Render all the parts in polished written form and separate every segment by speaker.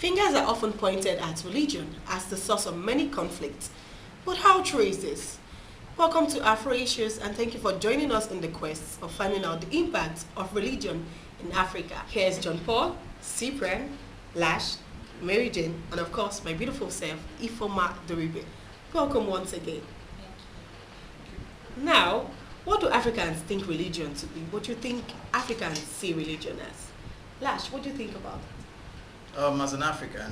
Speaker 1: Fingers are often pointed at religion as the source of many conflicts. But how true is this? Welcome to Afro Issues and thank you for joining us in the quest of finding out the impact of religion in Africa. Here's John Paul, Cyprian, Lash, Mary Jane, and of course my beautiful self, Ifoma Doribe. Welcome once again. Now, what do Africans think religion to be? What do you think Africans see religion as? Lash, what do you think about it?
Speaker 2: As an African,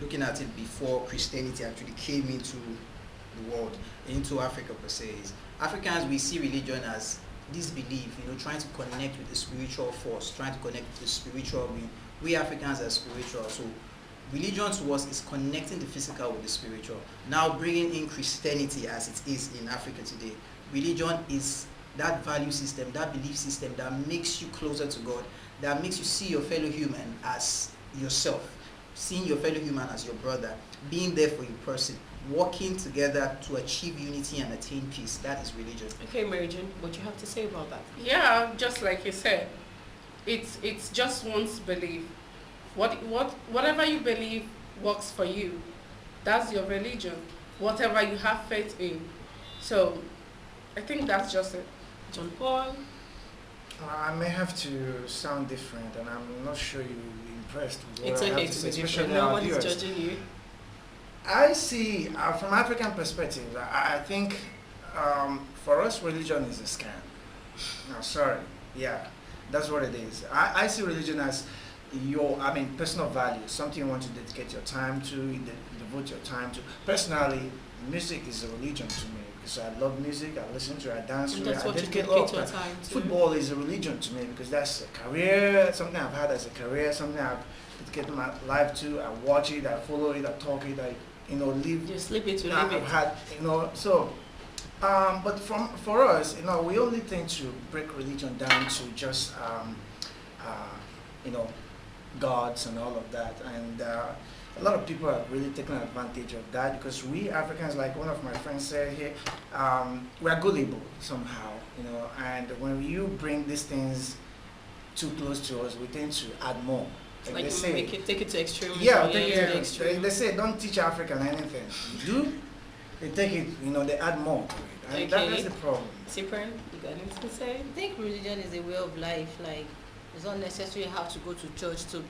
Speaker 2: looking at it before Christianity actually came into the world, into Africa per se, Africans, we see religion as this belief, trying to connect with the spiritual force, trying to connect with the spiritual being. We Africans are spiritual, so religion to us is connecting the physical with the spiritual. Now bringing in Christianity as it is in Africa today, religion is that value system, that belief system that makes you closer to God, that makes you see your fellow human as yourself, seeing your fellow human as your brother, being there for your person, working together to achieve unity and attain peace. That is religion.
Speaker 1: Okay, Mary Jane, what do you have to say about that?
Speaker 3: Yeah, just like you said, it's just one's belief. Whatever you believe works for you. That's your religion. Whatever you have faith in. So, I think that's just it.
Speaker 1: John Paul?
Speaker 4: I may have to sound different, and I'm not sure you're impressed with what
Speaker 1: It's
Speaker 4: I
Speaker 1: okay
Speaker 4: have to
Speaker 1: to
Speaker 4: say,
Speaker 1: be
Speaker 4: especially
Speaker 1: different. No
Speaker 4: our
Speaker 1: one is
Speaker 4: viewers.
Speaker 1: judging you.
Speaker 4: I see, from African perspective, I think for us, religion is a scam. No, sorry. Yeah, that's what it is. I see religion as personal value, something you want to dedicate your time to, devote your time to. Personally, music is a religion to me because I love music, I listen to it, I dance
Speaker 1: And
Speaker 4: to it,
Speaker 1: that's
Speaker 4: I
Speaker 1: what you
Speaker 4: dedicate
Speaker 1: dedicate
Speaker 4: all
Speaker 1: your
Speaker 4: of that.
Speaker 1: time to.
Speaker 4: Football is a religion to me because that's a career, something I've had as a career, something I've dedicated my life to. I watch it, I follow it, I talk it, I live.
Speaker 1: You sleep it to
Speaker 4: I've
Speaker 1: live it.
Speaker 4: had, so. But for us, we only tend to break religion down to just, gods and all of that. And a lot of people have really taken advantage of that because we Africans, like one of my friends said here, we are gullible somehow, and when you bring these things too close to us, we tend to add more.
Speaker 1: Like
Speaker 4: they say,
Speaker 1: take it to extreme.
Speaker 4: yeah,
Speaker 1: to the extreme.
Speaker 4: they say don't teach African anything. You do, they take it, they add more to it. And that's the problem.
Speaker 1: Cyprian, you got anything to say?
Speaker 5: I think religion is a way of life. Like, it's not necessarily how to go to church to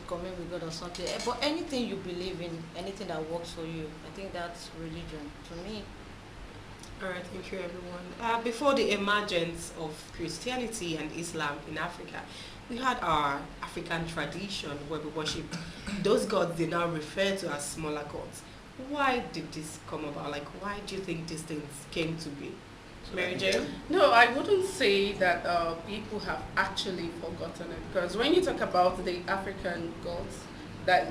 Speaker 5: commune with God or something. But anything you believe in, anything that works for you, I think that's religion to me.
Speaker 1: All right, thank you everyone. Before the emergence of Christianity and Islam in Africa, we had our African tradition where we worship those gods they now refer to as smaller gods. Why did this come about? Like, why do you think these things came to be? Mary Jane?
Speaker 3: No, I wouldn't say that people have actually forgotten it, because when you talk about the African gods,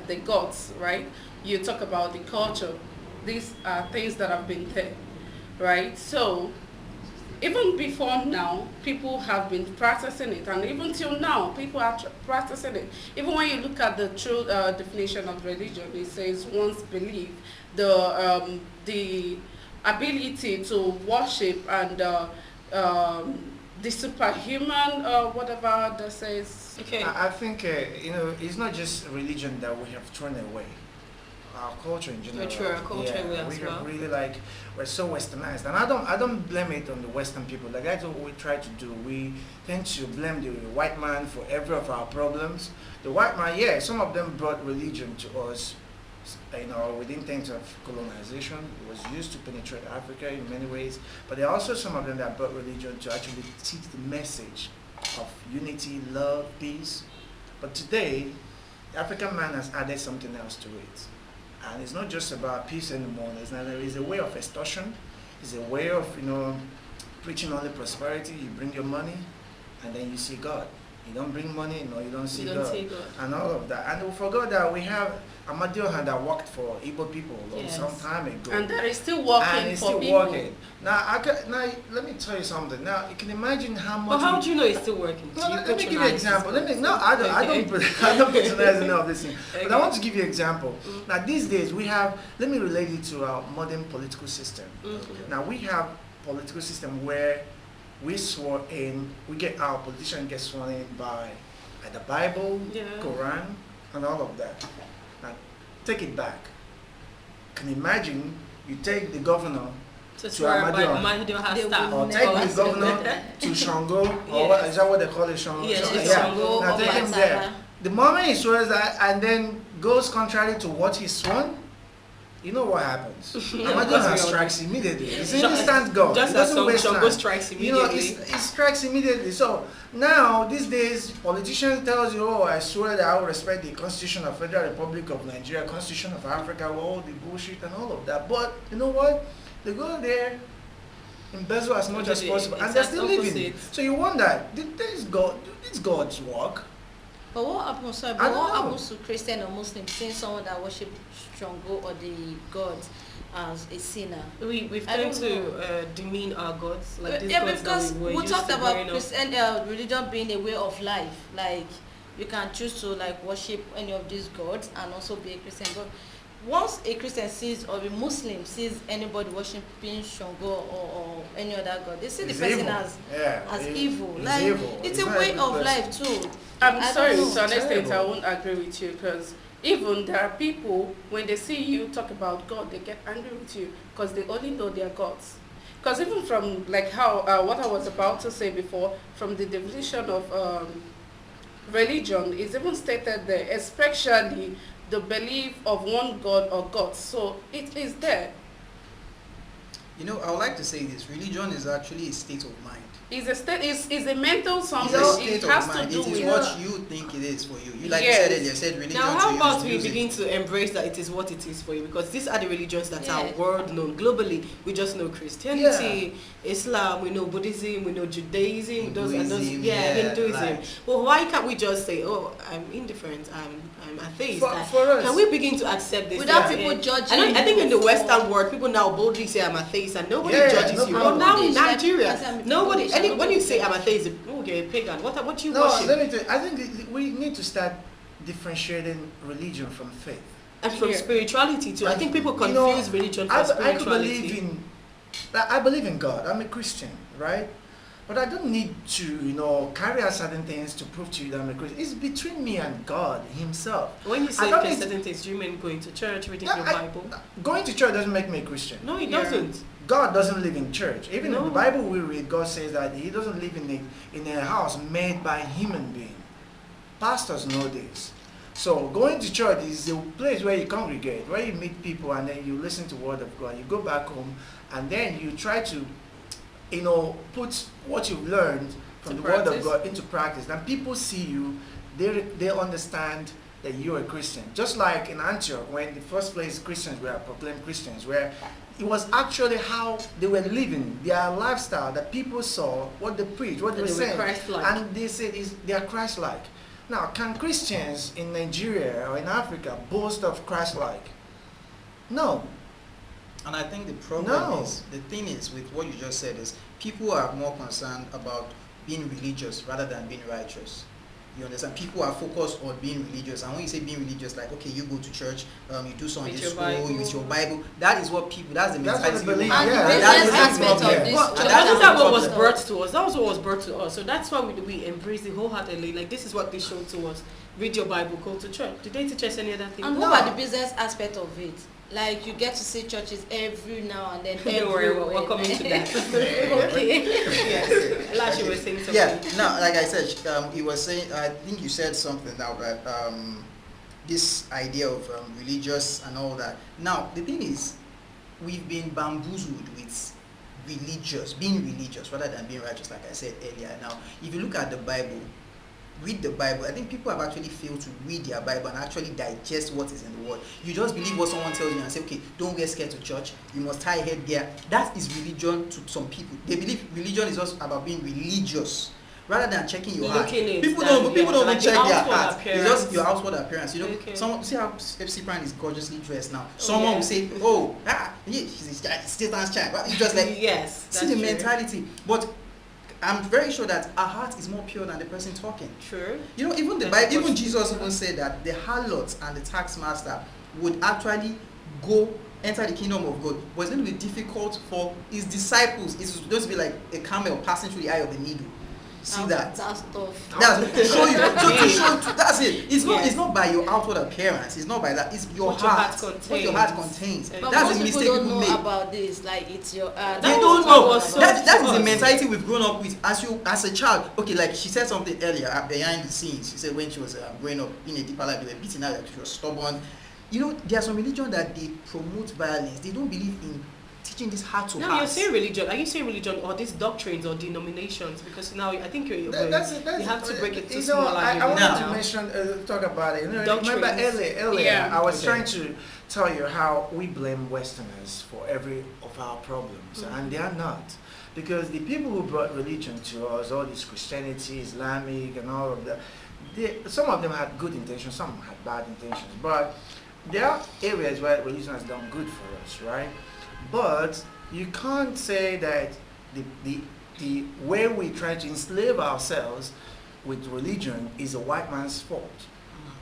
Speaker 3: the gods, right? You talk about the culture. These are things that have been there, right? So even before now, people have been practicing it, and even till now, people are practicing it. Even when you look at the true definition of religion, it says one's belief, the ability to worship and the superhuman, whatever that says.
Speaker 1: Okay.
Speaker 4: I think it's not just religion that we have thrown away. Our culture in general.
Speaker 1: True, our culture
Speaker 4: yeah,
Speaker 1: as
Speaker 4: we
Speaker 1: well.
Speaker 4: have really we're so westernized, and I don't blame it on the Western people. Like that's what we try to do. We tend to blame the white man for every of our problems. The white man, yeah, some of them brought religion to us. Within terms of colonization, it was used to penetrate Africa in many ways. But there are also some of them that brought religion to actually teach the message of unity, love, peace. But today, the African man has added something else to it. And it's not just about peace anymore. It's a way of extortion. It's a way of, preaching only prosperity. You bring your money, and then you see God. You don't bring money, no, you don't see God. And all of that. And we forgot that we have Amadioha that worked for Igbo people some time ago.
Speaker 3: And that is still working
Speaker 4: and it's
Speaker 3: for
Speaker 4: still
Speaker 3: people.
Speaker 4: working. Now, let me tell you something. Now, you can imagine how much.
Speaker 1: But how do you know it's still working?
Speaker 4: No, let me give you an example. I don't patronize any of this thing.
Speaker 1: Okay.
Speaker 4: But I want to give you an example. Now, these days we have. Let me relate it to our modern political system. Now we have political system where we swore in. Our politician gets sworn in by the Bible,
Speaker 1: Yeah.
Speaker 4: Quran, and all of that. Now, take it back. Can you imagine you take the governor
Speaker 1: To
Speaker 4: to
Speaker 1: swear by
Speaker 4: Ahmadiyya,
Speaker 1: Ahmadiyya
Speaker 5: They
Speaker 1: Hasta.
Speaker 5: will
Speaker 4: or take the governor to Shango, or what, is that what they call it, Shango?
Speaker 1: Yes,
Speaker 5: it's
Speaker 4: yeah.
Speaker 5: Shango,
Speaker 4: Now take him
Speaker 5: Obatala.
Speaker 4: there. The moment he swears that and then goes contrary to what he sworn, you know what happens. Ahmadiyya strikes immediately. It's an instant God.
Speaker 1: Just
Speaker 4: It
Speaker 1: as
Speaker 4: doesn't waste
Speaker 1: Shango
Speaker 4: time.
Speaker 1: strikes
Speaker 4: You know,
Speaker 1: immediately.
Speaker 4: it strikes immediately. So now, these days, politicians tells you, oh, I swear that I will respect the Constitution of Federal Republic of Nigeria, Constitution of Africa, all the bullshit and all of that. But you know what? They go there, embezzle as much as possible, and they're still living. So you wonder, did this God's work?
Speaker 5: But what happens, sorry,
Speaker 4: I
Speaker 5: but
Speaker 4: don't
Speaker 5: what
Speaker 4: know.
Speaker 5: happens to Christian or Muslim seeing someone that worship Shango or the gods as a sinner?
Speaker 1: We've
Speaker 5: I
Speaker 1: tend
Speaker 5: don't
Speaker 1: to demean our gods, like these
Speaker 5: Yeah,
Speaker 1: gods
Speaker 5: because
Speaker 1: that we were
Speaker 5: we
Speaker 1: used
Speaker 5: talked
Speaker 1: to
Speaker 5: about
Speaker 1: growing up.
Speaker 5: Christian religion being a way of life. Like you can choose to like worship any of these gods and also be a Christian. But once a Christian sees or a Muslim sees anybody worshiping Shango or any other god, they see the
Speaker 4: It's
Speaker 5: person
Speaker 4: evil.
Speaker 5: as
Speaker 4: Yeah,
Speaker 5: evil.
Speaker 4: it's
Speaker 5: Like
Speaker 4: evil.
Speaker 5: it's
Speaker 4: It's
Speaker 5: a
Speaker 4: not a
Speaker 5: way
Speaker 4: good
Speaker 5: of
Speaker 4: person.
Speaker 5: life too.
Speaker 3: I'm
Speaker 5: I don't
Speaker 3: sorry,
Speaker 5: know.
Speaker 3: to an extent, I
Speaker 4: Terrible.
Speaker 3: won't agree with you because even there are people, when they see you talk about God, they get angry with you because they only know their gods. Because even from like how, what I was about to say before, from the definition of religion, is even stated there, especially the belief of one God or gods. So it is there.
Speaker 2: You know, I would like to say this. Religion is actually a state of mind.
Speaker 3: It's a state. It's a mental
Speaker 2: It's
Speaker 3: something.
Speaker 2: a
Speaker 3: It
Speaker 2: state of
Speaker 3: has to
Speaker 2: mind.
Speaker 3: do
Speaker 2: It is
Speaker 3: with
Speaker 2: what you think it is for you. You like
Speaker 3: Yes.
Speaker 2: you said it. You said religion.
Speaker 1: Now,
Speaker 2: to
Speaker 1: how
Speaker 2: you
Speaker 1: about
Speaker 2: is
Speaker 1: we
Speaker 2: music.
Speaker 1: begin to embrace that it is what it is for you? Because these are the religions that are
Speaker 5: Yeah.
Speaker 1: world known globally. We just know Christianity, Islam, we know Buddhism, we know Judaism, those and those.
Speaker 2: Hinduism,
Speaker 1: Yeah,
Speaker 2: yeah,
Speaker 1: Hinduism.
Speaker 2: like-
Speaker 1: Well, why can't we just say, oh, I'm indifferent, I'm atheist?
Speaker 4: For us,
Speaker 1: Can we begin to accept this?
Speaker 5: Without
Speaker 1: Yeah.
Speaker 5: people judging
Speaker 1: I think in the
Speaker 5: you
Speaker 1: Western
Speaker 5: for-
Speaker 1: world, people now boldly say I'm atheist and nobody
Speaker 4: Yeah,
Speaker 1: judges
Speaker 4: no
Speaker 1: you. But
Speaker 4: problem.
Speaker 1: now in
Speaker 5: Buddhist, like,
Speaker 1: Nigeria,
Speaker 5: Buddhist,
Speaker 1: nobody,
Speaker 5: Buddhist,
Speaker 1: when you say
Speaker 5: Buddhist.
Speaker 1: I'm atheist, oh, you're a pagan. What you
Speaker 4: No,
Speaker 1: worship?
Speaker 4: let me tell you, I think we need to start differentiating religion from faith.
Speaker 1: And from
Speaker 3: Yeah.
Speaker 1: spirituality too. I think people
Speaker 4: You know,
Speaker 1: confuse religion for
Speaker 4: I could
Speaker 1: spirituality.
Speaker 4: believe in, I believe in God. I'm a Christian, right? But I don't need to, carry out certain things to prove to you that I'm a Christian. It's between me and God Himself.
Speaker 1: When you
Speaker 4: I
Speaker 1: say
Speaker 4: don't
Speaker 1: okay,
Speaker 4: need-
Speaker 1: certain things, do you mean going to church, reading
Speaker 4: Yeah,
Speaker 1: your
Speaker 4: I-
Speaker 1: Bible?
Speaker 4: Going to church doesn't make me a Christian.
Speaker 1: No, it
Speaker 3: Yeah.
Speaker 1: doesn't.
Speaker 4: God doesn't live in church. Even in
Speaker 1: No.
Speaker 4: the Bible we read, God says that He doesn't live in a house made by a human being. Pastors know this. So going to church is a place where you congregate, where you meet people, and then you listen to the Word of God. You go back home, and then you try to, put what you've learned from
Speaker 3: To
Speaker 4: the Word of
Speaker 3: practice.
Speaker 4: God into practice. And people see you, they understand that you're a Christian. Just like in Antioch, when the first place Christians were proclaimed Christians, where it was actually how they were living, their lifestyle, that people saw, what they preached, what they
Speaker 1: That
Speaker 4: were
Speaker 1: they were
Speaker 4: saying.
Speaker 1: Christ-like.
Speaker 4: And they said they are Christ-like. Now, can Christians in Nigeria or in Africa boast of Christ-like? No.
Speaker 2: And I think the problem
Speaker 4: No.
Speaker 2: is, the thing is with what you just said is, people are more concerned about being religious rather than being righteous. You understand? People are focused on being religious, and when you say being religious, like, okay, you go to church, you do Sunday
Speaker 1: With your
Speaker 2: school,
Speaker 1: Bible.
Speaker 2: you with your Bible. That is what people. That's the
Speaker 4: That's what
Speaker 2: mentality.
Speaker 4: they believe.
Speaker 2: people have.
Speaker 5: And
Speaker 4: Yeah,
Speaker 5: the
Speaker 2: That's
Speaker 5: business
Speaker 2: the
Speaker 5: aspect
Speaker 2: problem.
Speaker 5: of this
Speaker 1: But
Speaker 2: And
Speaker 5: church
Speaker 2: that's
Speaker 1: wasn't
Speaker 2: the
Speaker 1: that what was
Speaker 2: problem.
Speaker 1: brought to us? That was what was brought to us. So that's why we embrace it wholeheartedly. Like, this is what they showed to us. Read your Bible, go to church. Did they teach us any other thing?
Speaker 5: And
Speaker 4: No.
Speaker 5: what about the business aspect of it? Like you get to see churches every now and then.
Speaker 1: Don't worry, we're
Speaker 5: everywhere.
Speaker 1: coming to that.
Speaker 5: Okay.
Speaker 1: Yes. Lasha was saying something.
Speaker 2: Yeah. Now, like I said, he was saying. I think you said something now that this idea of religious and all that. Now, the thing is, we've been bamboozled with being religious rather than being righteous. Like I said earlier. Now, if you look at the Bible, read the Bible. I think people have actually failed to read their Bible and actually digest what is in the Word. You just believe what someone tells you and say, okay, don't get scared to church. You must tie a head there. That is religion to some people. They believe religion is just about being religious rather than checking your heart.
Speaker 1: Looking it
Speaker 2: People
Speaker 1: down,
Speaker 2: don't even
Speaker 1: like
Speaker 2: check
Speaker 1: your
Speaker 2: their
Speaker 1: outward
Speaker 2: heart. It's
Speaker 1: appearance.
Speaker 2: just your outward appearance. You know,
Speaker 1: Okay.
Speaker 2: someone see how FC Prime is gorgeously dressed now. Someone
Speaker 1: yeah.
Speaker 2: will say, oh, she's a Satan's child. But it's just like
Speaker 1: yes.
Speaker 2: see the mentality. But I'm very sure that our heart is more pure than the person talking.
Speaker 1: True.
Speaker 2: You know, even the
Speaker 1: That's
Speaker 2: Bible, even
Speaker 1: what-
Speaker 2: Jesus even said that the harlot and the tax master would actually enter the kingdom of God. But it's going to be difficult for his disciples. It's going to be like a camel passing through the eye of a needle. See that?
Speaker 5: That's tough.
Speaker 2: That's to show you. To show. That's it. It's not.
Speaker 1: Yes.
Speaker 2: It's not by your outward appearance. It's not by that. It's your
Speaker 1: What your
Speaker 2: heart.
Speaker 1: heart contains.
Speaker 2: What your heart contains.
Speaker 1: But
Speaker 5: But
Speaker 2: That's
Speaker 5: most
Speaker 2: the
Speaker 5: people
Speaker 2: mistake
Speaker 5: don't
Speaker 2: people
Speaker 5: know
Speaker 2: make.
Speaker 5: about this. Like it's your.
Speaker 1: That
Speaker 2: They
Speaker 1: was
Speaker 2: don't
Speaker 1: what
Speaker 2: know.
Speaker 1: was so
Speaker 2: That is the
Speaker 1: tough.
Speaker 2: mentality we've grown up with. As a child, okay, like she said something earlier behind the scenes. She said when she was growing up in a deeper life, they were beating her, like she was stubborn. You know, there are some religions that they promote violence. They don't believe in teaching this heart to
Speaker 1: Now
Speaker 2: heart.
Speaker 1: you're saying religion. Are you saying religion or these doctrines or denominations? Because now I think you have to break it to
Speaker 4: you know,
Speaker 1: smaller.
Speaker 4: I wanted
Speaker 2: Now.
Speaker 4: to mention, talk about it. You know,
Speaker 1: Doctrines.
Speaker 4: remember earlier,
Speaker 3: Yeah.
Speaker 4: I was
Speaker 2: Okay.
Speaker 4: trying to tell you how we blame Westerners for every of our problems, and they are not. Because the people who brought religion to us, all this Christianity, Islamic, and all of that, some of them had good intentions, some had bad intentions. But there are areas where religion has done good for us, right? But you can't say that the way we try to enslave ourselves with religion is a white man's fault.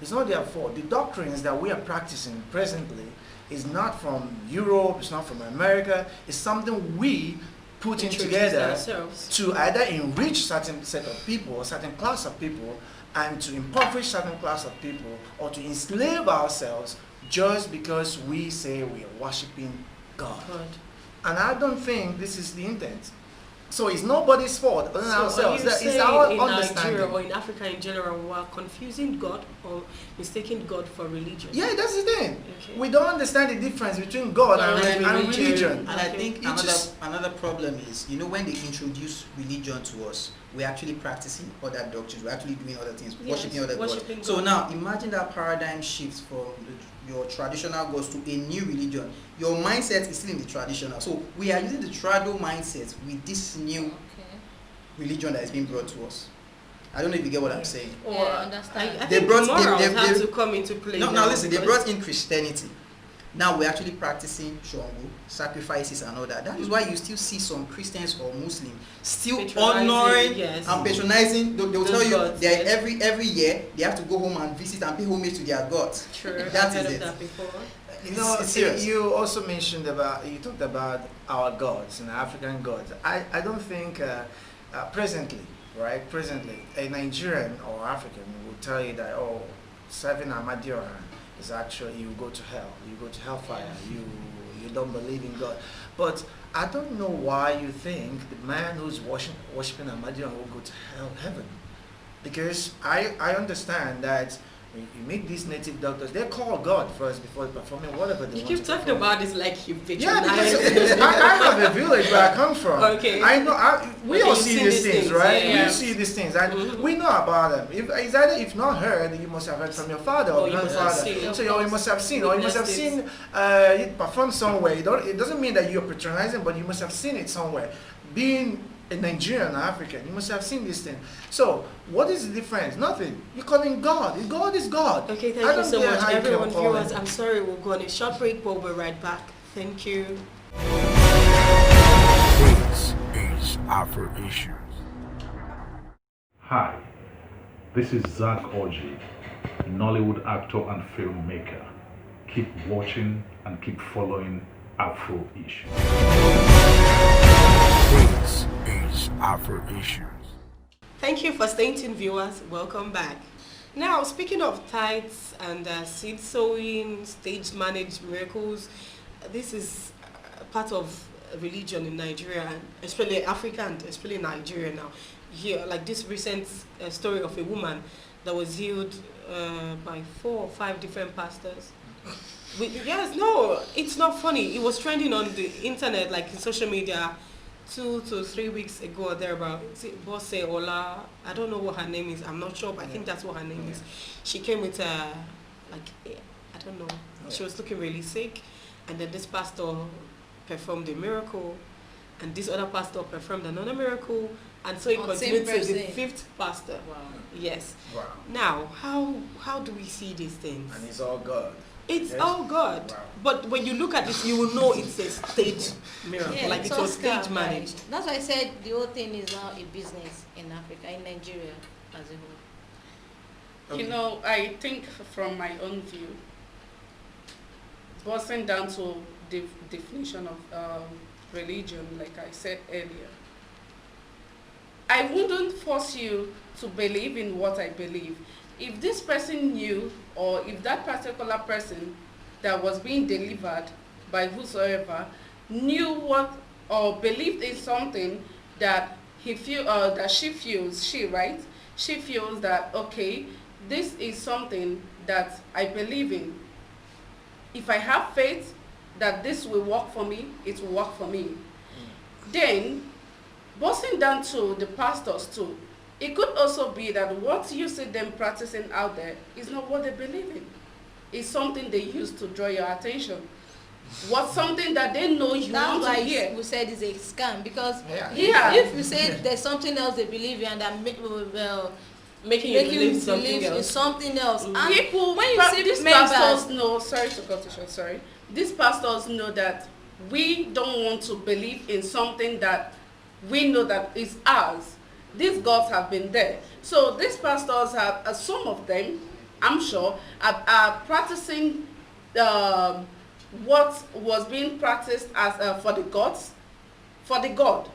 Speaker 4: It's not their fault. The doctrines that we are practicing presently is not from Europe, it's not from America, it's something we put in
Speaker 1: Introduce
Speaker 4: together
Speaker 1: ourselves.
Speaker 4: to either enrich certain set of people, a certain class of people, and to impoverish certain class of people, or to enslave ourselves just because we say we are worshiping God.
Speaker 1: God.
Speaker 4: And I don't think this is the intent. So it's nobody's fault other than
Speaker 1: So are
Speaker 4: ourselves.
Speaker 1: you
Speaker 4: That is
Speaker 1: saying
Speaker 4: our
Speaker 1: in Nigeria
Speaker 4: understanding.
Speaker 1: or in Africa in general, we are confusing God or mistaking God for religion?
Speaker 4: Yeah, that's the thing.
Speaker 1: Okay.
Speaker 4: We don't understand the difference between God and religion.
Speaker 2: And I
Speaker 1: Okay.
Speaker 2: think
Speaker 4: It
Speaker 2: another
Speaker 4: just-
Speaker 2: another problem is, you know, when they introduce religion to us, we're actually practicing other doctrines. We're actually doing other things,
Speaker 1: Yes,
Speaker 2: worshiping other
Speaker 1: worshiping
Speaker 2: gods. So
Speaker 1: God.
Speaker 2: now, imagine that paradigm shift from your traditional gods to a new religion. Your mindset is still in the traditional. So we are using the trado mindset with this new
Speaker 5: Okay.
Speaker 2: religion that is being brought to us. I don't know if you get what I'm saying.
Speaker 1: Or
Speaker 5: Yeah, I understand.
Speaker 1: I
Speaker 2: They
Speaker 1: think
Speaker 2: brought-
Speaker 1: morals
Speaker 2: they-
Speaker 1: have
Speaker 2: they-
Speaker 1: to come into play.
Speaker 2: No,
Speaker 1: now
Speaker 2: listen, they
Speaker 1: because-
Speaker 2: brought in Christianity. Now we're actually practicing Shango, sacrifices and all that. That is why you still see some Christians or Muslims still
Speaker 1: Patronizing,
Speaker 2: honoring
Speaker 1: yes.
Speaker 2: and patronizing. They'll
Speaker 1: Those
Speaker 2: tell you
Speaker 1: gods,
Speaker 2: that
Speaker 1: yes.
Speaker 2: every year they have to go home and visit and pay homage to their gods.
Speaker 1: True,
Speaker 2: That
Speaker 1: I've heard
Speaker 2: is
Speaker 1: of
Speaker 2: it.
Speaker 1: that before.
Speaker 4: You know,
Speaker 2: It's serious.
Speaker 4: you also mentioned you talked about our gods and African gods. I don't think presently, right? Presently, a Nigerian or African will tell you that, oh, serving Amadioha is actually, you go to hell, you go to hellfire, you don't believe in God. But I don't know why you think the man who's worshiping Amadioha will go to heaven. Because I understand that you meet these native doctors, they call God first before performing whatever they
Speaker 1: You
Speaker 4: want
Speaker 1: keep
Speaker 4: to
Speaker 1: talking
Speaker 4: perform.
Speaker 1: about this like you
Speaker 4: Yeah,
Speaker 1: patronize.
Speaker 4: because I have a village where I come from.
Speaker 1: Okay.
Speaker 4: I know. We
Speaker 1: Okay,
Speaker 4: all
Speaker 1: you've
Speaker 4: see
Speaker 1: seen
Speaker 4: these
Speaker 1: these
Speaker 4: things,
Speaker 1: things,
Speaker 4: right?
Speaker 1: yeah.
Speaker 4: We see these things, and
Speaker 1: Mhm.
Speaker 4: we know about them. If either not heard, you must have heard from your father or
Speaker 1: Or you must have
Speaker 4: grandfather.
Speaker 1: seen,
Speaker 4: So
Speaker 1: of
Speaker 4: you
Speaker 1: course.
Speaker 4: must have seen, or you must have
Speaker 1: Witnessed
Speaker 4: seen it perform somewhere. It doesn't mean that you're patronizing, but you must have seen it somewhere. Being a Nigerian or African, you must have seen this thing. So what is the difference? Nothing. You're calling God. God is God.
Speaker 1: Okay,
Speaker 4: I
Speaker 1: thank you
Speaker 4: don't
Speaker 1: so
Speaker 4: care
Speaker 1: much,
Speaker 4: how you can
Speaker 1: everyone.
Speaker 4: call
Speaker 1: Viewers,
Speaker 4: it.
Speaker 1: I'm sorry, we'll go on a short break, but we'll be right back. Thank you.
Speaker 6: This is Afro Issues.
Speaker 7: Hi, this is Zach Orji, Nollywood actor and filmmaker. Keep watching and keep following Afro Issues.
Speaker 6: This is Afro Issues.
Speaker 1: Thank you for staying tuned, viewers. Welcome back. Now, speaking of tithes and seed sowing, stage managed miracles, this is part of religion in Nigeria, and especially Africa and especially Nigeria now. Here, like this recent story of a woman that was healed by 4 or 5 different pastors. Yes, no, it's not funny. It was trending on the internet, like in social media, 2 to 3 weeks ago or thereabout. Bosse Ola, I don't know what her name is. I'm not sure, but I think that's what her name is. She came with I don't know. She was looking really sick, and then this pastor performed a miracle, and this other pastor performed another miracle, and so it
Speaker 5: On the same
Speaker 1: continued to the
Speaker 5: person.
Speaker 1: 5th pastor.
Speaker 5: Wow.
Speaker 1: Yes.
Speaker 4: Wow.
Speaker 1: Now, how do we see these things?
Speaker 4: And it's all God.
Speaker 1: It's
Speaker 4: Yes.
Speaker 1: all God.
Speaker 4: Wow.
Speaker 1: But when you look at it, you will know it's a stage miracle.
Speaker 5: Yeah,
Speaker 1: like
Speaker 5: it's
Speaker 1: it was
Speaker 5: all scam,
Speaker 1: stage managed.
Speaker 5: right? That's why I said the whole thing is now a business in Africa, in Nigeria as a whole.
Speaker 3: You know, I think from my own view, boiling down to the definition of religion, like I said earlier, I wouldn't force you to believe in what I believe. If this person knew, or if that particular person that was being delivered by whosoever knew what or believed in something that she feels that, okay, this is something that I believe in. If I have faith that this will work for me, it will work for me. Then, bossing down to the pastors too, it could also be that what you see them practicing out there is not what they believe in. It's something they use to draw your attention. What's something that they know you
Speaker 5: That's
Speaker 3: want
Speaker 5: why
Speaker 3: to hear.
Speaker 5: we said it's a scam, because
Speaker 3: Yeah.
Speaker 5: if you say there's something else they believe in and that
Speaker 1: Making you believe something
Speaker 5: believe in
Speaker 1: else.
Speaker 5: something else. And
Speaker 3: People,
Speaker 5: when you see
Speaker 3: these
Speaker 5: members,
Speaker 3: pastors know, sorry to cut you short, sorry. These pastors know that we don't want to believe in something that we know that is ours. These gods have been there. So these pastors have, some of them, I'm sure, are practicing what was being practiced as for the gods, for the God.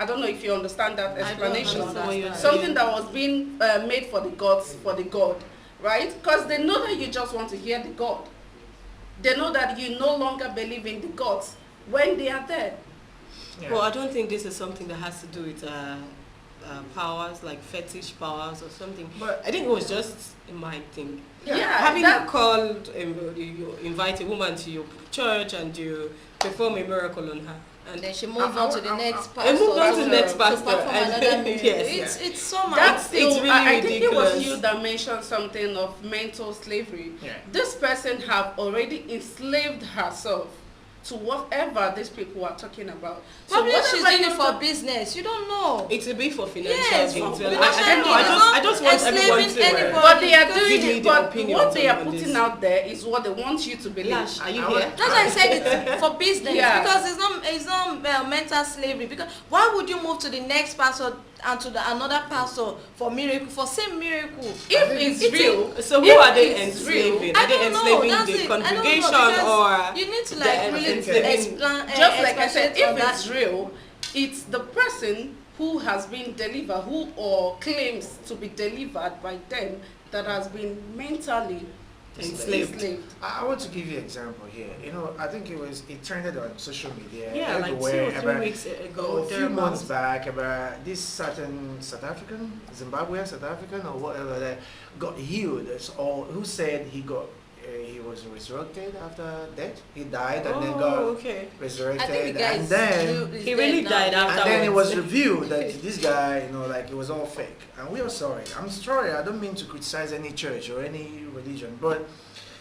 Speaker 3: I don't know if you understand that explanation.
Speaker 5: understand what you're
Speaker 3: Something that was being made for the gods, for the God, right? Because they know that you just want to hear the God. They know that you no longer believe in the gods when they are there.
Speaker 1: Well, I don't think this is something that has to do with powers, like fetish powers or something.
Speaker 4: But-
Speaker 1: I think it was just a mind thing.
Speaker 3: Yeah,
Speaker 1: Having
Speaker 3: that-
Speaker 1: you called, you invite a woman to your church and you perform a miracle on her.
Speaker 5: and then she moves on to the next
Speaker 1: And
Speaker 5: pastor.
Speaker 1: move on to the next
Speaker 5: to
Speaker 1: pastor.
Speaker 5: perform
Speaker 1: and-
Speaker 5: another miracle.
Speaker 1: yes.
Speaker 5: It's so much.
Speaker 3: That's
Speaker 1: It's
Speaker 3: still,
Speaker 1: really
Speaker 3: I think it was
Speaker 1: ridiculous.
Speaker 3: you that mentioned something of mental slavery.
Speaker 4: Yeah.
Speaker 3: This person have already enslaved herself to whatever these people are talking about.
Speaker 5: Probably she's
Speaker 3: whatever
Speaker 5: doing it
Speaker 3: you
Speaker 5: for
Speaker 3: talk-
Speaker 5: business. You don't know.
Speaker 1: It will be for financial
Speaker 5: Yes,
Speaker 1: gains.
Speaker 5: for
Speaker 1: Well,
Speaker 5: financial
Speaker 1: I don't know.
Speaker 5: gain.
Speaker 1: I just want everyone
Speaker 5: Enslaving
Speaker 1: to.
Speaker 5: anybody.
Speaker 3: But they are
Speaker 5: Because
Speaker 3: doing
Speaker 1: give me
Speaker 3: it,
Speaker 1: the
Speaker 3: but
Speaker 1: opinion
Speaker 3: what they are
Speaker 1: on
Speaker 3: putting
Speaker 1: this.
Speaker 3: out there is what they want you to believe.
Speaker 1: Lash, are you
Speaker 4: I
Speaker 1: here?
Speaker 4: want-
Speaker 5: That's why I said it's for business,
Speaker 3: Yeah.
Speaker 5: because it's not mental slavery. Because why would you move to the next pastor and to another pastor for miracle, for same miracle?
Speaker 3: If it's real,
Speaker 1: So who
Speaker 3: if
Speaker 1: are they
Speaker 3: it's real,
Speaker 1: enslaving?
Speaker 5: I
Speaker 1: Are they
Speaker 5: don't know,
Speaker 1: enslaving
Speaker 5: that's
Speaker 1: the
Speaker 5: it. I don't know,
Speaker 1: congregation
Speaker 5: because
Speaker 1: or
Speaker 5: you need to
Speaker 1: the
Speaker 5: like really
Speaker 1: enslaving?
Speaker 5: explain.
Speaker 3: just like I said,
Speaker 5: expatiate on
Speaker 3: if it's
Speaker 5: that.
Speaker 3: real, it's the person who has been delivered, who or claims to be delivered by them, that has been mentally
Speaker 1: Enslaved.
Speaker 4: I want to give you an example here. You know, I think it trended on social media
Speaker 1: Yeah, like 2
Speaker 4: everywhere
Speaker 1: or 3
Speaker 4: about
Speaker 1: weeks ago.
Speaker 4: a few
Speaker 1: thereabouts.
Speaker 4: months back about this certain South African, Zimbabwean South African or whatever that got healed, or who said he was resurrected after death. He died and then got
Speaker 1: okay.
Speaker 4: resurrected,
Speaker 5: I think the guy
Speaker 4: and
Speaker 5: is
Speaker 4: then
Speaker 1: He really died
Speaker 4: and then it was
Speaker 1: afterwards.
Speaker 4: revealed that this guy, like it was all fake. And we are sorry. I'm sorry. I don't mean to criticize any church or any religion, but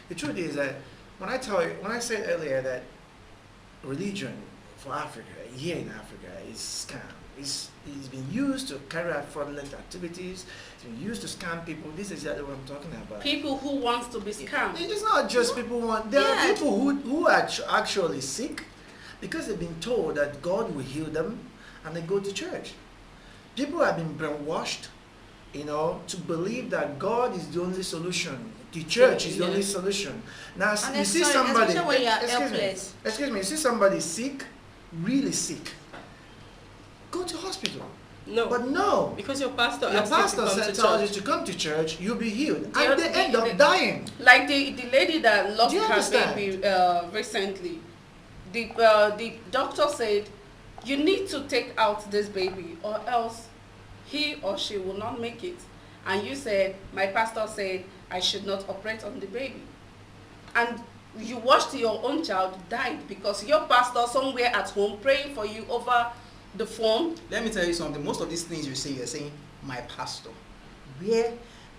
Speaker 4: the truth is that when I said earlier that religion for Africa, here in Africa, is scam. It's been used to carry out fraudulent activities. It's been used to scam people. This is exactly what I'm talking about.
Speaker 3: people who wants to be scammed.
Speaker 4: It's not just people want. There
Speaker 5: Yeah.
Speaker 4: are people who are actually sick because they've been told that God will heal them, and they go to church. People have been brainwashed, to believe that God is the only solution. The church is the only
Speaker 1: Yes.
Speaker 4: solution. Now,
Speaker 5: And
Speaker 4: you see
Speaker 5: sorry,
Speaker 4: somebody.
Speaker 5: especially when you are
Speaker 4: excuse me,
Speaker 5: helpless.
Speaker 4: excuse me. You see somebody sick, really sick. Go to hospital.
Speaker 1: No,
Speaker 4: But no.
Speaker 1: because your pastor
Speaker 4: Your
Speaker 1: asked you to
Speaker 4: pastor
Speaker 1: come to
Speaker 4: tells you
Speaker 1: church.
Speaker 4: to come to church, you'll be healed,
Speaker 3: The-
Speaker 4: and they
Speaker 3: the-
Speaker 4: end
Speaker 3: the-
Speaker 4: up dying.
Speaker 3: Like the lady that lost
Speaker 4: Do you
Speaker 3: her
Speaker 4: understand?
Speaker 3: baby recently, the doctor said, you need to take out this baby or else he or she will not make it. And you said, my pastor said I should not operate on the baby. And you watched your own child died because your pastor somewhere at home praying for you over the phone.
Speaker 2: Let me tell you something. Most of these things you're saying, my pastor. Where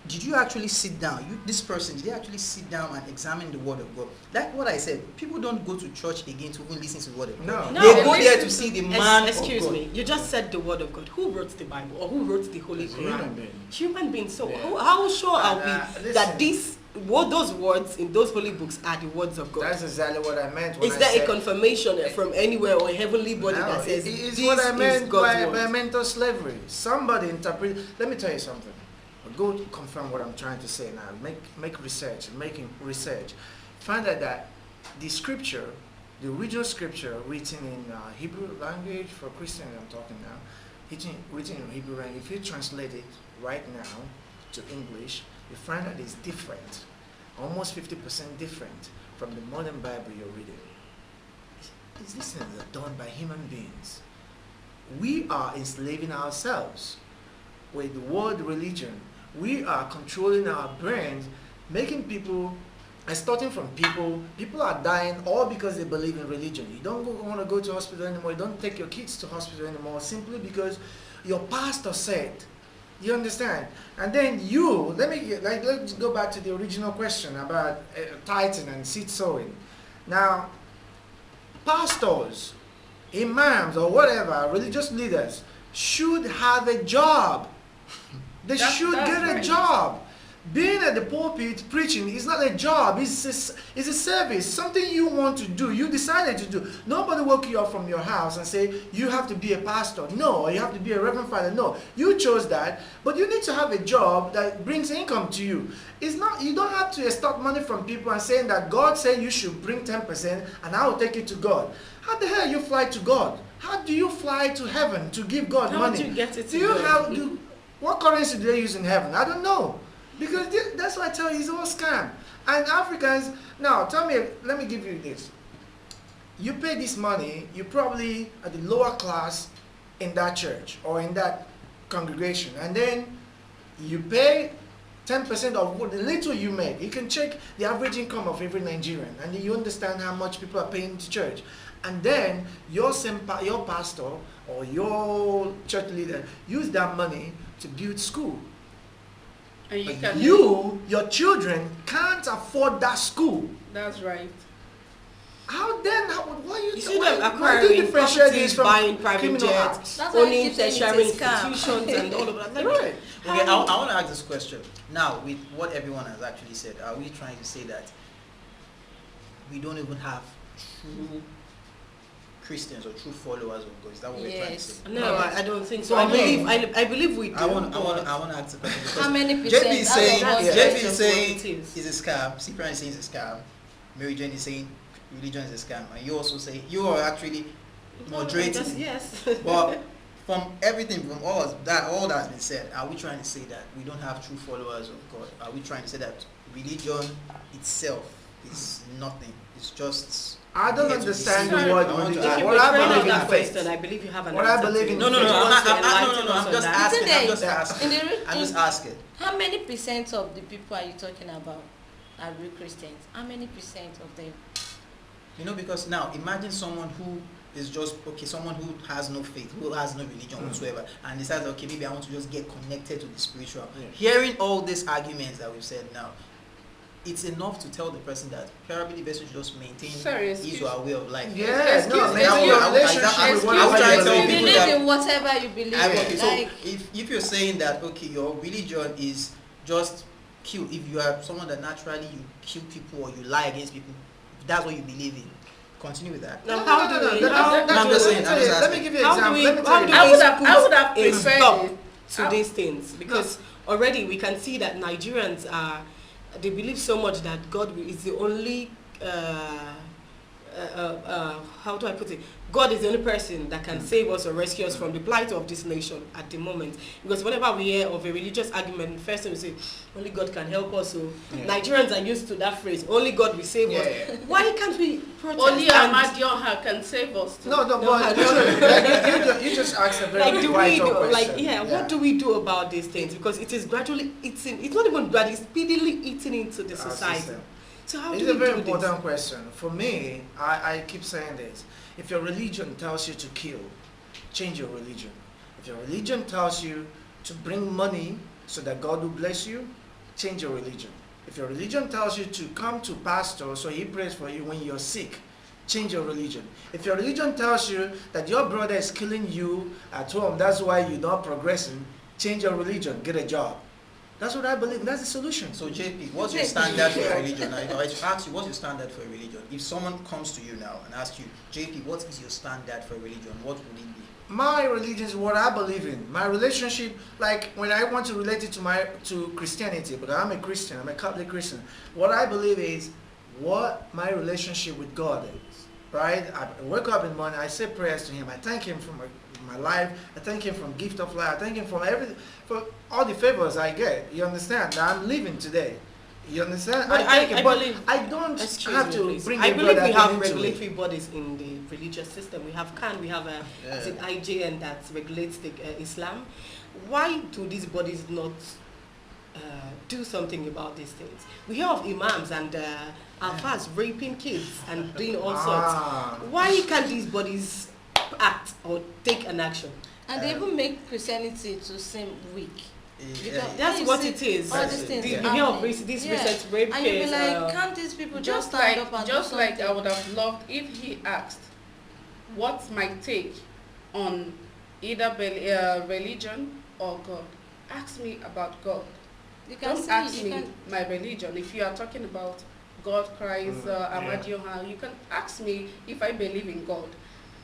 Speaker 2: did you actually sit down? This person, did they actually sit down and examine the word of God? Like what I said, people don't go to church again to even listen to the word of God.
Speaker 4: No.
Speaker 2: They
Speaker 1: No,
Speaker 2: go there
Speaker 3: listen
Speaker 2: to see the man
Speaker 1: Excuse
Speaker 2: of God.
Speaker 1: me, you just said the word of God. Who wrote the Bible or who wrote the Holy
Speaker 4: It's a human
Speaker 1: Quran?
Speaker 4: being.
Speaker 1: Human beings. So
Speaker 4: Yeah.
Speaker 1: how sure are
Speaker 4: And,
Speaker 1: we that those words in those holy books are the words of God?
Speaker 4: That's exactly what I meant. When
Speaker 1: Is
Speaker 4: I
Speaker 1: there
Speaker 4: said,
Speaker 1: a confirmation from anywhere or a heavenly body
Speaker 4: No,
Speaker 1: that says
Speaker 4: it's
Speaker 1: this
Speaker 4: what I meant
Speaker 1: is God's
Speaker 4: by
Speaker 1: word?
Speaker 4: mental slavery. Somebody interpret. Let me tell you something. Go confirm what I'm trying to say now. Make research. Making research. Find out that the scripture, the original scripture written in Hebrew language for Christians, I'm talking now, written in Hebrew, and if you translate it right now to English, you find that it's different, almost 50% different from the modern Bible you're reading. These things are done by human beings. We are enslaving ourselves with the word religion. We are controlling our brains, making people, starting from people. People are dying all because they believe in religion. You don't want to go to hospital anymore. You don't take your kids to hospital anymore simply because your pastor said. You understand? And then let's go back to the original question about tithing and seed sowing. Now, pastors, imams, or whatever, religious leaders should have a job. They should get a job. Being at the pulpit preaching is not a job, it's a service, something you want to do, you decided to do. Nobody woke you up from your house and say, you have to be a pastor. No, or you have to be a reverend father. No, you chose that, but you need to have a job that brings income to you. It's not, you don't have to extort money from people and saying that God said you should bring 10% and I will take it to God. How the hell you fly to God? How do you fly to heaven to give God money?
Speaker 1: How do you get it to
Speaker 4: Do you
Speaker 1: God?
Speaker 4: have, what currency do they use in heaven? I don't know. Because that's why I tell you, it's all scam. And Africans, now tell me, let me give you this. You pay this money, you probably are the lower class in that church or in that congregation. And then you pay 10% of what the little you make. You can check the average income of every Nigerian and you understand how much people are paying to church. And then your pastor or your church leader use that money to build school.
Speaker 3: And
Speaker 4: your children can't afford that school.
Speaker 3: That's right.
Speaker 4: Why
Speaker 1: You
Speaker 4: why
Speaker 1: see them
Speaker 4: do you
Speaker 1: acquiring
Speaker 4: differentiate
Speaker 1: properties,
Speaker 4: this from
Speaker 1: buying private
Speaker 4: criminal
Speaker 1: jets,
Speaker 4: acts?
Speaker 5: That's why I
Speaker 1: owning
Speaker 5: keep saying
Speaker 1: tertiary
Speaker 5: it's a scam.
Speaker 1: institutions and all of that. Like,
Speaker 4: Right.
Speaker 2: Okay, I want to ask this question. Now, with what everyone has actually said, are we trying to say that we don't even have true Christians or true followers of God? Is that what we're trying to
Speaker 5: Yes.
Speaker 2: say?
Speaker 1: No, I don't think so.
Speaker 2: No,
Speaker 1: I believe we do.
Speaker 2: I want to ask the question.
Speaker 5: How many
Speaker 2: JP
Speaker 5: percent?
Speaker 2: is saying,
Speaker 5: That's
Speaker 1: what
Speaker 2: JP
Speaker 1: it
Speaker 2: is saying
Speaker 1: is.
Speaker 2: it's a scam. Cyprian is saying it's a scam. Mary Jane is saying religion is a scam, and you also say you are actually moderating.
Speaker 1: Yes.
Speaker 2: But from everything, from all that's been said, are we trying to say that we don't have true followers of God? Are we trying to say that religion itself is nothing? It's just.
Speaker 4: I don't
Speaker 2: here to
Speaker 4: understand
Speaker 2: deceive?
Speaker 4: the word
Speaker 2: I want to
Speaker 4: religion.
Speaker 2: ask-
Speaker 1: If you
Speaker 4: What I
Speaker 1: refrain
Speaker 4: believe
Speaker 1: of that
Speaker 4: in faith.
Speaker 1: question, I believe you have an
Speaker 4: What I
Speaker 1: answer
Speaker 4: believe
Speaker 1: to
Speaker 4: in
Speaker 1: it.
Speaker 2: No,
Speaker 1: If you
Speaker 2: I'm
Speaker 1: want to
Speaker 2: not-
Speaker 1: enlighten us
Speaker 2: I'm
Speaker 1: on
Speaker 2: just
Speaker 1: that.
Speaker 2: asking.
Speaker 5: Isn't
Speaker 2: I'm just
Speaker 5: there-
Speaker 2: asking. I'm just asking.
Speaker 5: How many percent of the people are you talking about are real Christians? How many percent of them?
Speaker 2: You know, because now imagine someone who is just someone who has no faith, who has no religion whatsoever, and decides, okay, maybe I want to just get connected to the spiritual.
Speaker 4: Yeah.
Speaker 2: Hearing all these arguments that we've said now, it's enough to tell the person that probably the person should just maintain his or her way of life.
Speaker 4: Yeah, no,
Speaker 3: Excuse me,
Speaker 4: maintain your relationship
Speaker 2: I
Speaker 4: with
Speaker 2: was
Speaker 4: whatever
Speaker 2: trying
Speaker 4: you
Speaker 2: to tell
Speaker 4: believe
Speaker 5: You
Speaker 2: people
Speaker 4: in.
Speaker 5: believe
Speaker 2: that-
Speaker 5: in whatever you believe
Speaker 2: Okay,
Speaker 5: in.
Speaker 2: so
Speaker 5: Like,
Speaker 2: if you're saying that your religion is just kill, if you are someone that naturally you kill people or you lie against people, if that's what you believe in, continue with that.
Speaker 1: Now, how do we?
Speaker 2: I'm just saying, I'm just
Speaker 4: Let me
Speaker 2: asking.
Speaker 4: give you an
Speaker 1: How do
Speaker 4: example.
Speaker 1: we?
Speaker 4: Let me
Speaker 1: How
Speaker 4: tell
Speaker 1: do
Speaker 4: you.
Speaker 1: we
Speaker 3: I would have
Speaker 1: put a
Speaker 3: preferred
Speaker 1: stop
Speaker 3: it.
Speaker 1: to these things? Because already we can see that Nigerians they believe so much that God is the only how do I put it? God is the only person that can save us or rescue us from the plight of this nation at the moment. Because whenever we hear of a religious argument, first thing we say, only God can help us. So
Speaker 4: Yeah.
Speaker 1: Nigerians are used to that phrase, only God will save us.
Speaker 4: Yeah.
Speaker 1: Why can't we protest?
Speaker 3: Only
Speaker 1: and-
Speaker 3: Amadioha can save us. Too.
Speaker 4: No,
Speaker 1: No,
Speaker 4: but you just asked a very
Speaker 1: like do we
Speaker 4: vital
Speaker 1: do
Speaker 4: question.
Speaker 1: like yeah, what do we do about these things? Because it is gradually eating, it's not even bad, it's speedily eating into the
Speaker 4: Our
Speaker 1: society.
Speaker 4: system.
Speaker 1: So how
Speaker 4: It's
Speaker 1: do
Speaker 4: a
Speaker 1: we
Speaker 4: very
Speaker 1: do
Speaker 4: important
Speaker 1: this?
Speaker 4: question. For me, I keep saying this. If your religion tells you to kill, change your religion. If your religion tells you to bring money so that God will bless you, change your religion. If your religion tells you to come to pastor so he prays for you when you're sick, change your religion. If your religion tells you that your brother is killing you at home, that's why you're not progressing, change your religion, get a job. That's what I believe. That's the solution.
Speaker 2: So JP, what's your standard for a religion? Now, I ask you, what's your standard for a religion? If someone comes to you now and asks you, JP, what is your standard for a religion? What would it be?
Speaker 4: My religion is what I believe in. My relationship, like when I want to relate it to Christianity, because I'm a Christian, I'm a Catholic Christian. What I believe is what my relationship with God is. Right? I wake up in the morning, I say prayers to Him, I thank Him for for my life. I thank Him from gift of life. I thank Him for all the favors I get. You understand? That I'm living today. You understand?
Speaker 1: But
Speaker 4: thank Him, but
Speaker 1: believe,
Speaker 4: I don't
Speaker 1: excuse
Speaker 4: have
Speaker 1: me,
Speaker 4: to
Speaker 1: please.
Speaker 4: bring
Speaker 1: I
Speaker 4: a
Speaker 1: believe
Speaker 4: brother
Speaker 1: we have
Speaker 4: into it.
Speaker 1: regulatory bodies in the religious system. We have CAN, we have is it IJN that regulates the Islam. Why do these bodies not do something about these things? We hear of imams and alfas raping kids and doing all sorts. Why can't these bodies act or take an action?
Speaker 5: And they even make Christianity to seem weak. Because
Speaker 1: That's
Speaker 5: you
Speaker 1: what
Speaker 5: see
Speaker 1: it is.
Speaker 5: all these things
Speaker 1: You
Speaker 5: happening.
Speaker 1: hear of these recent rape
Speaker 5: And you be
Speaker 1: cases.
Speaker 5: like, can't these people just stand up and
Speaker 3: just
Speaker 5: do
Speaker 3: like I
Speaker 5: something?
Speaker 3: would have loved if he asked, what's my take on either religion or God? Ask me about God.
Speaker 5: You can
Speaker 3: Don't
Speaker 5: see,
Speaker 3: ask
Speaker 5: you
Speaker 3: me
Speaker 5: can,
Speaker 3: my religion. If you are talking about God, Christ, Amadioha, you can ask me if I believe in God.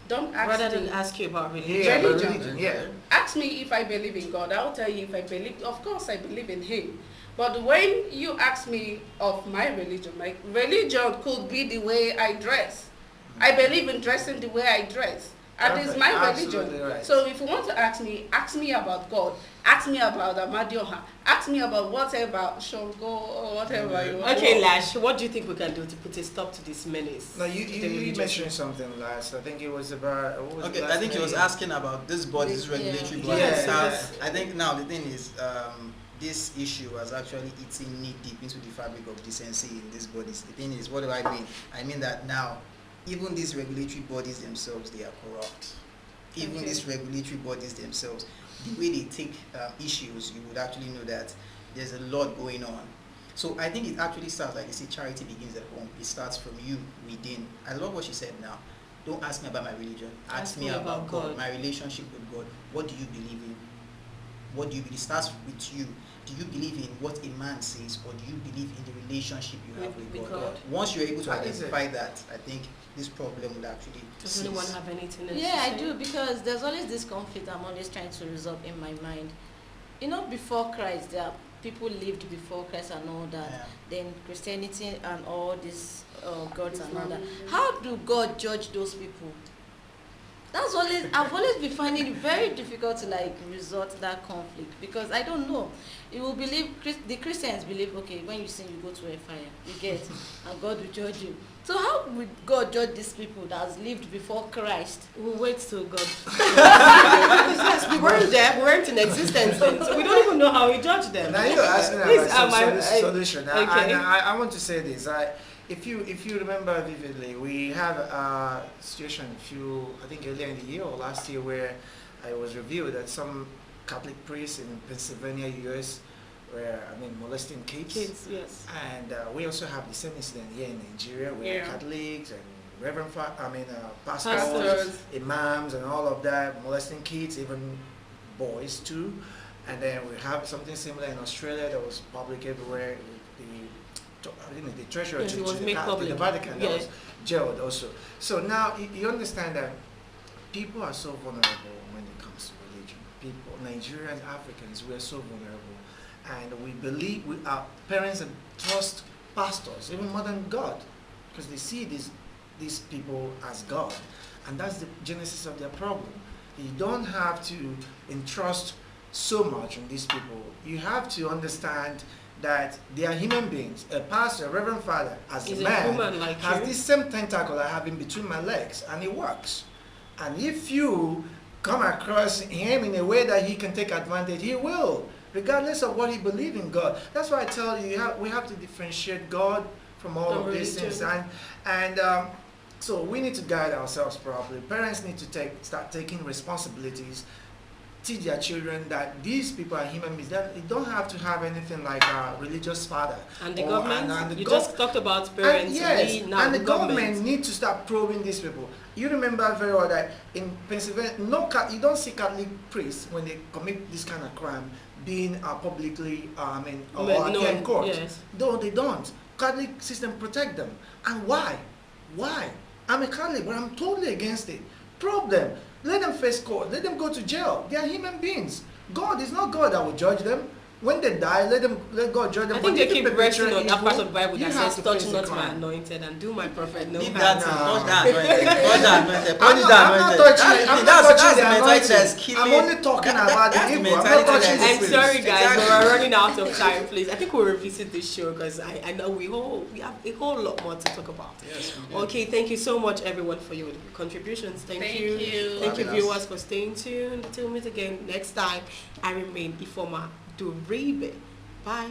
Speaker 3: Don't ask
Speaker 1: Rather
Speaker 3: me.
Speaker 1: than ask you about religion.
Speaker 4: Yeah,
Speaker 3: Religion.
Speaker 4: religion, yeah.
Speaker 3: Ask me if I believe in God. I'll tell you if I believe. Of course, I believe in Him. But when you ask me of my religion could be the way I dress. I believe in dressing the way I dress. And it's
Speaker 4: Perfect.
Speaker 3: my
Speaker 4: Absolutely
Speaker 3: religion.
Speaker 4: right.
Speaker 3: So if you want to ask me about God. Ask me about Amadioha. Ask me about whatever Shango or whatever you want.
Speaker 1: Okay, Lash, what do you think we can do to put a stop to this menace?
Speaker 4: No,
Speaker 1: to the
Speaker 4: you
Speaker 1: religious
Speaker 4: mentioned something last. I think it was about. What was
Speaker 2: Okay,
Speaker 4: the
Speaker 2: I
Speaker 4: last
Speaker 2: think he was
Speaker 4: name?
Speaker 2: asking about this body's
Speaker 5: Yeah.
Speaker 2: regulatory
Speaker 4: Yeah.
Speaker 2: body.
Speaker 4: Yes.
Speaker 2: I think now the thing is, this issue has actually eaten knee deep into the fabric of decency in these bodies. The thing is, what do I mean? I mean that now, even these regulatory bodies themselves, they are corrupt. Even
Speaker 3: Okay.
Speaker 2: these regulatory bodies themselves, the way they take issues, you would actually know that there's a lot going on. So I think it actually starts, like you say, charity begins at home. It starts from you within. I love what she said now. Don't ask me about my religion. Ask me about God, my relationship with God. What do you believe in? What do you believe? It starts with you. Do you believe in what a man says, or do you believe in the relationship you have with God? Once you're able to
Speaker 4: That is
Speaker 2: identify that, I think this problem would actually
Speaker 1: Does anyone have anything else
Speaker 5: yeah,
Speaker 1: to
Speaker 5: I
Speaker 1: say?
Speaker 5: do, because there's always this conflict I'm always trying to resolve in my mind. You know, before Christ, there are people lived before Christ and all that.
Speaker 2: Yeah.
Speaker 5: Then Christianity and all these gods and all that.
Speaker 3: Islam.
Speaker 5: How do God judge those people? That's always, I've always been finding it very difficult to like resort that conflict, because I don't know. You will believe, the Christians believe, okay, when you sin you go to a fire, you get, and God will judge you. So how would God judge these people that has lived before Christ?
Speaker 1: We'll wait till God. Yes, we weren't there, we weren't in existence then, so we don't even know how He judged them.
Speaker 4: Now you're asking
Speaker 1: Please,
Speaker 4: about
Speaker 1: I-
Speaker 4: solution.
Speaker 1: okay.
Speaker 4: I want to say this. If you remember vividly, we had a situation I think earlier in the year or last year, where I was revealed that some Catholic priests in Pennsylvania, US, were molesting kids.
Speaker 1: Kids, yes.
Speaker 4: And we also have the same incident here in Nigeria, where
Speaker 3: Yeah.
Speaker 4: Catholics and pastors,
Speaker 3: Pastors.
Speaker 4: imams, and all of that molesting kids, even boys too. And then we have something similar in Australia that was public everywhere. The treasurer
Speaker 1: Yes,
Speaker 4: to
Speaker 1: it was made
Speaker 4: the
Speaker 1: public.
Speaker 4: Vatican that
Speaker 1: Yeah.
Speaker 4: was jailed also. So now you understand that people are so vulnerable when it comes to religion. People, Nigerians, Africans, we are so vulnerable, and we believe our parents and trust pastors, even more than God, because they see these people as God, and that's the genesis of their problem. You don't have to entrust so much on these people. You have to understand that they are human beings. A pastor, a reverend father, as
Speaker 1: Is
Speaker 4: a
Speaker 1: a
Speaker 4: man,
Speaker 1: woman like
Speaker 4: has
Speaker 1: you.
Speaker 4: this same tentacle I have in between my legs, and it works. And if you come across him in a way that he can take advantage, he will, regardless of what he believes in God. That's why I tell you, we have to differentiate God from all
Speaker 1: From
Speaker 4: of these things.
Speaker 1: religion.
Speaker 4: And so we need to guide ourselves properly. Parents need to start taking responsibilities, teach their children that these people are human beings. That they don't have to have anything like a religious father.
Speaker 1: And the
Speaker 4: or-
Speaker 1: government,
Speaker 4: and the
Speaker 1: you
Speaker 4: gov-
Speaker 1: just talked about parents.
Speaker 4: and yes,
Speaker 1: we, now
Speaker 4: and the government
Speaker 1: government.
Speaker 4: need to start probing these people. You remember very well that in Pennsylvania, you don't see Catholic priests when they commit this kind of crime being publicly, or
Speaker 1: No,
Speaker 4: appear in court.
Speaker 1: yes.
Speaker 4: No, they don't. Catholic system protect them. And why? Why? I'm a Catholic, but I'm totally against it. Probe them. Let them face court. Let them go to jail. They are human beings. God is not God that will judge them. when they die, let God judge them.
Speaker 1: I think
Speaker 4: But
Speaker 1: they
Speaker 4: if
Speaker 1: keep
Speaker 4: perpetrate
Speaker 1: resting on that
Speaker 4: evil,
Speaker 1: part of the Bible
Speaker 4: you
Speaker 1: that
Speaker 4: have
Speaker 1: says,
Speaker 4: to
Speaker 1: touch
Speaker 4: face
Speaker 1: not
Speaker 4: the
Speaker 1: my
Speaker 4: crime.
Speaker 1: anointed and do my prophet no
Speaker 2: Leave
Speaker 1: harm.
Speaker 2: that, touch that anointed, touch that anointed,
Speaker 4: I'm
Speaker 2: punish
Speaker 4: not,
Speaker 2: that
Speaker 4: I'm not
Speaker 2: anointed.
Speaker 4: touching, I'm not
Speaker 2: That's
Speaker 4: touching
Speaker 2: the
Speaker 4: the
Speaker 2: mentality that's
Speaker 4: anointing.
Speaker 2: killing.
Speaker 4: I'm only talking about the
Speaker 2: that's
Speaker 4: evil.
Speaker 2: the
Speaker 4: I'm not
Speaker 2: mentality
Speaker 4: touching
Speaker 2: that's
Speaker 4: the
Speaker 1: I'm
Speaker 4: priest.
Speaker 1: sorry, guys, but
Speaker 2: Exactly.
Speaker 1: we're running out of time. Please, I think we'll revisit this show because I know we have a whole lot more to talk about.
Speaker 2: Yes, we do.
Speaker 1: Okay, thank you so much, everyone, for your contributions. Thank you. Thank you,
Speaker 2: Having us.
Speaker 1: viewers, for staying tuned. Until we meet again next time, I remain Ifoma Duribe. Bye.